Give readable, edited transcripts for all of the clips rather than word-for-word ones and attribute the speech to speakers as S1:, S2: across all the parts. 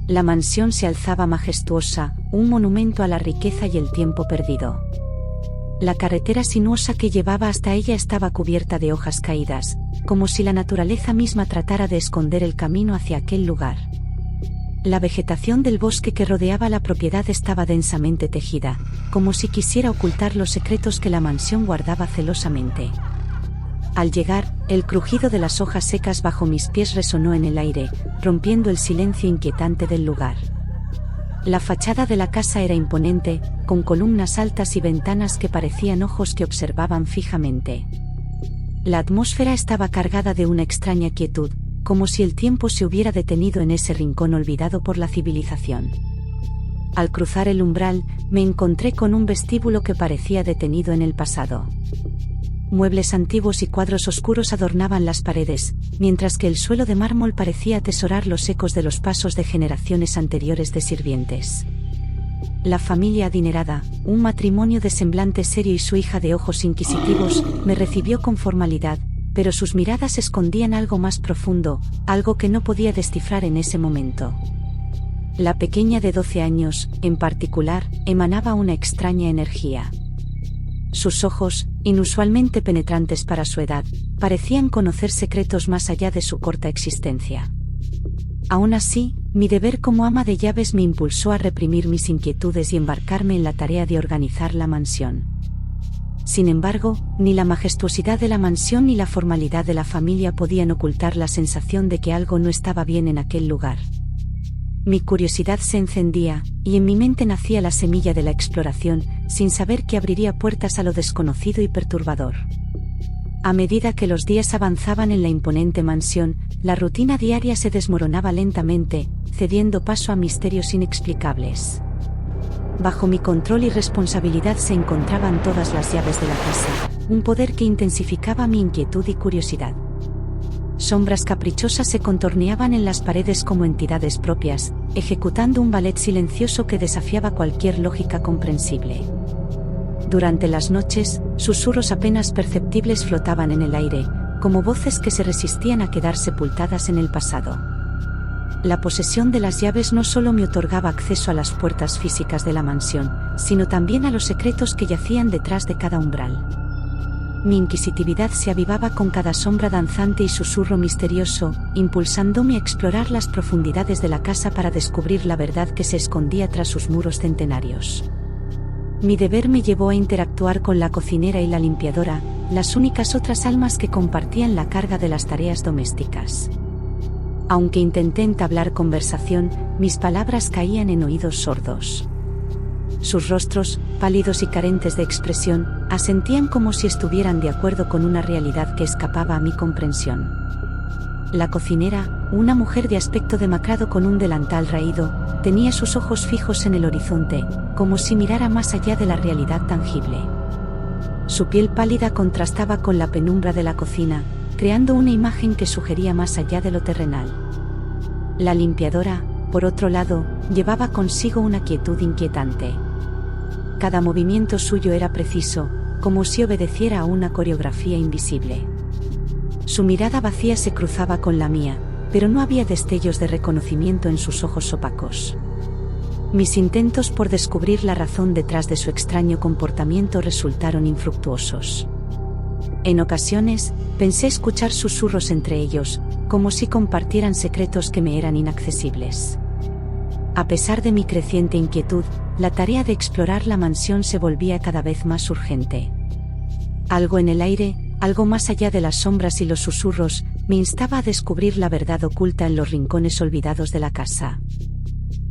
S1: La mansión se alzaba majestuosa, un monumento a la riqueza y el tiempo perdido. La carretera sinuosa que llevaba hasta ella estaba cubierta de hojas caídas, como si la naturaleza misma tratara de esconder el camino hacia aquel lugar. La vegetación del bosque que rodeaba la propiedad estaba densamente tejida, como si quisiera ocultar los secretos que la mansión guardaba celosamente. Al llegar, el crujido de las hojas secas bajo mis pies resonó en el aire, rompiendo el silencio inquietante del lugar. La fachada de la casa era imponente, con columnas altas y ventanas que parecían ojos que observaban fijamente. La atmósfera estaba cargada de una extraña quietud, como si el tiempo se hubiera detenido en ese rincón olvidado por la civilización. Al cruzar el umbral, me encontré con un vestíbulo que parecía detenido en el pasado. Muebles antiguos y cuadros oscuros adornaban las paredes, mientras que el suelo de mármol parecía atesorar los ecos de los pasos de generaciones anteriores de sirvientes. La familia adinerada, un matrimonio de semblante serio y su hija de ojos inquisitivos, me recibió con formalidad, pero sus miradas escondían algo más profundo, algo que no podía descifrar en ese momento. La pequeña de 12 años, en particular, emanaba una extraña energía. Sus ojos, inusualmente penetrantes para su edad, parecían conocer secretos más allá de su corta existencia. Aún así, mi deber como ama de llaves me impulsó a reprimir mis inquietudes y embarcarme en la tarea de organizar la mansión. Sin embargo, ni la majestuosidad de la mansión ni la formalidad de la familia podían ocultar la sensación de que algo no estaba bien en aquel lugar. Mi curiosidad se encendía, y en mi mente nacía la semilla de la exploración, sin saber que abriría puertas a lo desconocido y perturbador. A medida que los días avanzaban en la imponente mansión, la rutina diaria se desmoronaba lentamente, cediendo paso a misterios inexplicables. Bajo mi control y responsabilidad se encontraban todas las llaves de la casa, un poder que intensificaba mi inquietud y curiosidad. Sombras caprichosas se contorneaban en las paredes como entidades propias, ejecutando un ballet silencioso que desafiaba cualquier lógica comprensible. Durante las noches, susurros apenas perceptibles flotaban en el aire, como voces que se resistían a quedar sepultadas en el pasado. La posesión de las llaves no solo me otorgaba acceso a las puertas físicas de la mansión, sino también a los secretos que yacían detrás de cada umbral. Mi inquisitividad se avivaba con cada sombra danzante y susurro misterioso, impulsándome a explorar las profundidades de la casa para descubrir la verdad que se escondía tras sus muros centenarios. Mi deber me llevó a interactuar con la cocinera y la limpiadora, las únicas otras almas que compartían la carga de las tareas domésticas. Aunque intenté entablar conversación, mis palabras caían en oídos sordos. Sus rostros, pálidos y carentes de expresión, asentían como si estuvieran de acuerdo con una realidad que escapaba a mi comprensión. La cocinera, una mujer de aspecto demacrado con un delantal raído, tenía sus ojos fijos en el horizonte, como si mirara más allá de la realidad tangible. Su piel pálida contrastaba con la penumbra de la cocina, creando una imagen que sugería más allá de lo terrenal. La limpiadora, por otro lado, llevaba consigo una quietud inquietante. Cada movimiento suyo era preciso, como si obedeciera a una coreografía invisible. Su mirada vacía se cruzaba con la mía, pero no había destellos de reconocimiento en sus ojos opacos. Mis intentos por descubrir la razón detrás de su extraño comportamiento resultaron infructuosos. En ocasiones, pensé escuchar susurros entre ellos, como si compartieran secretos que me eran inaccesibles. A pesar de mi creciente inquietud, la tarea de explorar la mansión se volvía cada vez más urgente. Algo en el aire, algo más allá de las sombras y los susurros, me instaba a descubrir la verdad oculta en los rincones olvidados de la casa.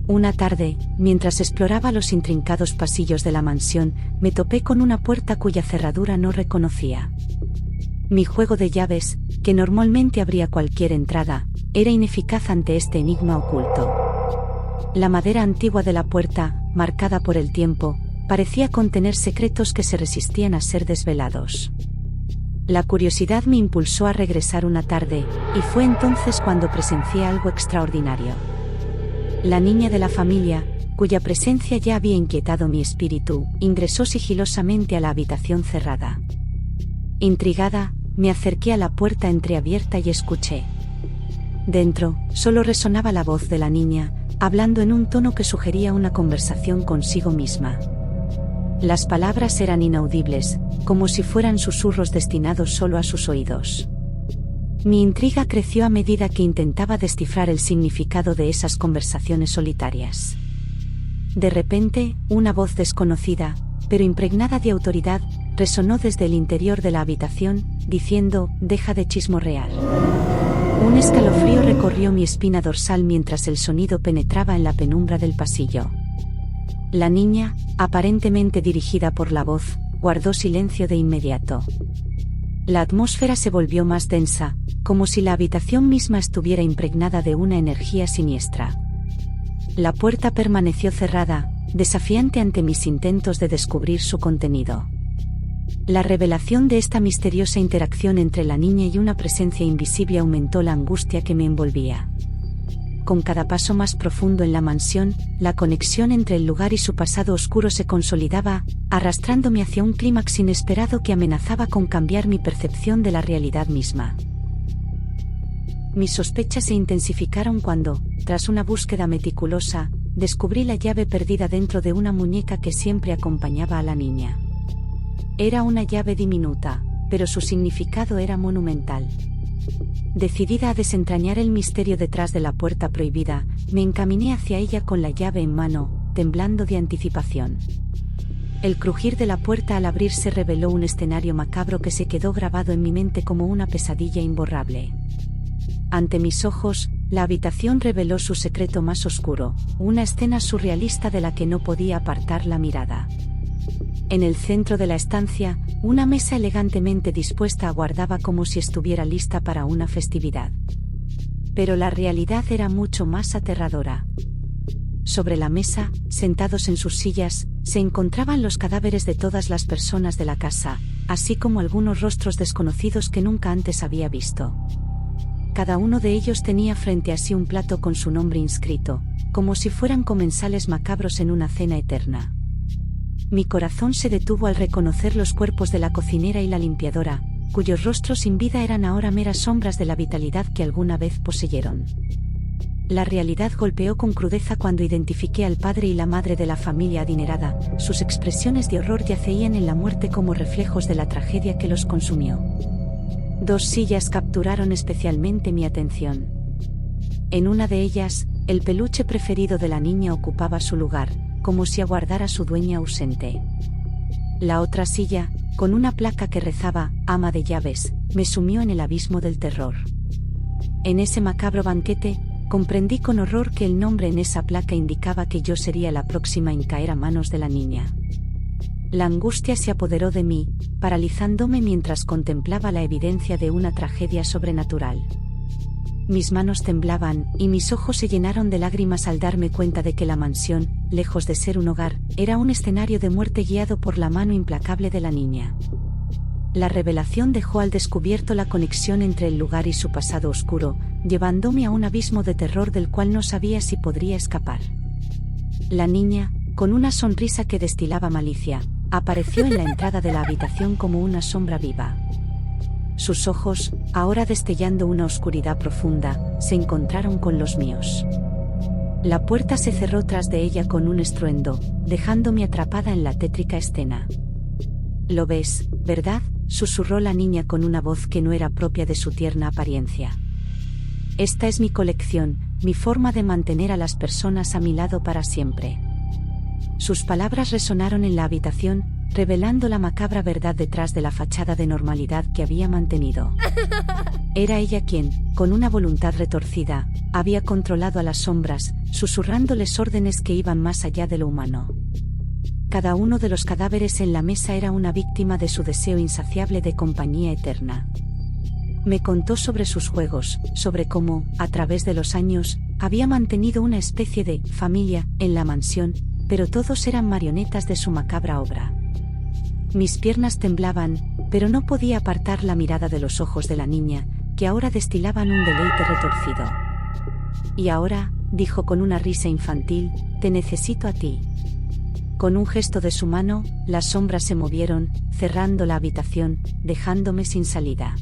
S1: Una tarde, mientras exploraba los intrincados pasillos de la mansión, me topé con una puerta cuya cerradura no reconocía. Mi juego de llaves, que normalmente abría cualquier entrada, era ineficaz ante este enigma oculto. La madera antigua de la puerta, marcada por el tiempo, parecía contener secretos que se resistían a ser desvelados. La curiosidad me impulsó a regresar una tarde, y fue entonces cuando presencié algo extraordinario. La niña de la familia, cuya presencia ya había inquietado mi espíritu, ingresó sigilosamente a la habitación cerrada. Intrigada, me acerqué a la puerta entreabierta y escuché. Dentro, solo resonaba la voz de la niña, hablando en un tono que sugería una conversación consigo misma. Las palabras eran inaudibles, como si fueran susurros destinados solo a sus oídos. Mi intriga creció a medida que intentaba descifrar el significado de esas conversaciones solitarias. De repente, una voz desconocida, pero impregnada de autoridad, resonó desde el interior de la habitación, diciendo: «Deja de chismorrear». Un escalofrío recorrió mi espina dorsal mientras el sonido penetraba en la penumbra del pasillo. La niña, aparentemente dirigida por la voz, guardó silencio de inmediato. La atmósfera se volvió más densa, como si la habitación misma estuviera impregnada de una energía siniestra. La puerta permaneció cerrada, desafiante ante mis intentos de descubrir su contenido. La revelación de esta misteriosa interacción entre la niña y una presencia invisible aumentó la angustia que me envolvía. Con cada paso más profundo en la mansión, la conexión entre el lugar y su pasado oscuro se consolidaba, arrastrándome hacia un clímax inesperado que amenazaba con cambiar mi percepción de la realidad misma. Mis sospechas se intensificaron cuando, tras una búsqueda meticulosa, descubrí la llave perdida dentro de una muñeca que siempre acompañaba a la niña. Era una llave diminuta, pero su significado era monumental. Decidida a desentrañar el misterio detrás de la puerta prohibida, me encaminé hacia ella con la llave en mano, temblando de anticipación. El crujir de la puerta al abrirse reveló un escenario macabro que se quedó grabado en mi mente como una pesadilla imborrable. Ante mis ojos, la habitación reveló su secreto más oscuro, una escena surrealista de la que no podía apartar la mirada. En el centro de la estancia, una mesa elegantemente dispuesta aguardaba como si estuviera lista para una festividad. Pero la realidad era mucho más aterradora. Sobre la mesa, sentados en sus sillas, se encontraban los cadáveres de todas las personas de la casa, así como algunos rostros desconocidos que nunca antes había visto. Cada uno de ellos tenía frente a sí un plato con su nombre inscrito, como si fueran comensales macabros en una cena eterna. Mi corazón se detuvo al reconocer los cuerpos de la cocinera y la limpiadora, cuyos rostros sin vida eran ahora meras sombras de la vitalidad que alguna vez poseyeron. La realidad golpeó con crudeza cuando identifiqué al padre y la madre de la familia adinerada. Sus expresiones de horror yacían en la muerte como reflejos de la tragedia que los consumió. Dos sillas capturaron especialmente mi atención. En una de ellas, el peluche preferido de la niña ocupaba su lugar, como si aguardara a su dueña ausente. La otra silla, con una placa que rezaba «Ama de llaves», me sumió en el abismo del terror. En ese macabro banquete, comprendí con horror que el nombre en esa placa indicaba que yo sería la próxima en caer a manos de la niña. La angustia se apoderó de mí, paralizándome mientras contemplaba la evidencia de una tragedia sobrenatural. Mis manos temblaban, y mis ojos se llenaron de lágrimas al darme cuenta de que la mansión, lejos de ser un hogar, era un escenario de muerte guiado por la mano implacable de la niña. La revelación dejó al descubierto la conexión entre el lugar y su pasado oscuro, llevándome a un abismo de terror del cual no sabía si podría escapar. La niña, con una sonrisa que destilaba malicia, apareció en la entrada de la habitación como una sombra viva. Sus ojos, ahora destellando una oscuridad profunda, se encontraron con los míos. La puerta se cerró tras de ella con un estruendo, dejándome atrapada en la tétrica escena. «Lo ves, ¿verdad?», susurró la niña con una voz que no era propia de su tierna apariencia. «Esta es mi colección, mi forma de mantener a las personas a mi lado para siempre». Sus palabras resonaron en la habitación, revelando la macabra verdad detrás de la fachada de normalidad que había mantenido. Era ella quien, con una voluntad retorcida, había controlado a las sombras, susurrándoles órdenes que iban más allá de lo humano. Cada uno de los cadáveres en la mesa era una víctima de su deseo insaciable de compañía eterna. Me contó sobre sus juegos, sobre cómo, a través de los años, había mantenido una especie de familia en la mansión, pero todos eran marionetas de su macabra obra. Mis piernas temblaban, pero no podía apartar la mirada de los ojos de la niña, que ahora destilaban un deleite retorcido. «Y ahora», dijo con una risa infantil, «te necesito a ti». Con un gesto de su mano, las sombras se movieron, cerrando la habitación, dejándome sin salida.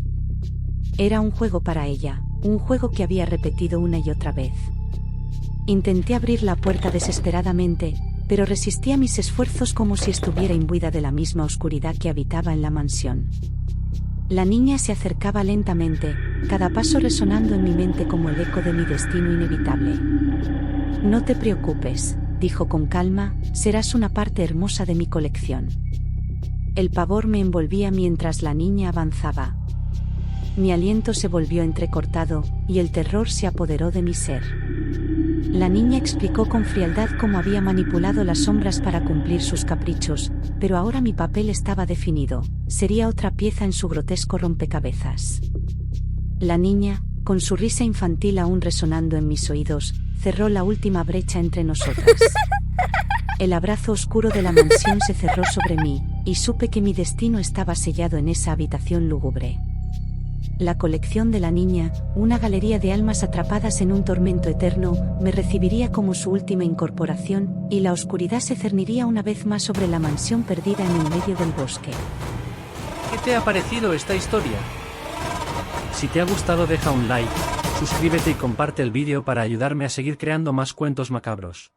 S1: Era un juego para ella, un juego que había repetido una y otra vez. Intenté abrir la puerta desesperadamente, pero resistía mis esfuerzos como si estuviera imbuida de la misma oscuridad que habitaba en la mansión. La niña se acercaba lentamente, cada paso resonando en mi mente como el eco de mi destino inevitable. No te preocupes, dijo con calma, serás una parte hermosa de mi colección. El pavor me envolvía mientras la niña avanzaba. Mi aliento se volvió entrecortado, y el terror se apoderó de mi ser. La niña explicó con frialdad cómo había manipulado las sombras para cumplir sus caprichos, pero ahora mi papel estaba definido, sería otra pieza en su grotesco rompecabezas. La niña, con su risa infantil aún resonando en mis oídos, cerró la última brecha entre nosotras. El abrazo oscuro de la mansión se cerró sobre mí, y supe que mi destino estaba sellado en esa habitación lúgubre. La colección de la niña, una galería de almas atrapadas en un tormento eterno, me recibiría como su última incorporación, y la oscuridad se cerniría una vez más sobre la mansión perdida en el medio del bosque.
S2: ¿Qué te ha parecido esta historia? Si te ha gustado, deja un like, suscríbete y comparte el vídeo para ayudarme a seguir creando más cuentos macabros.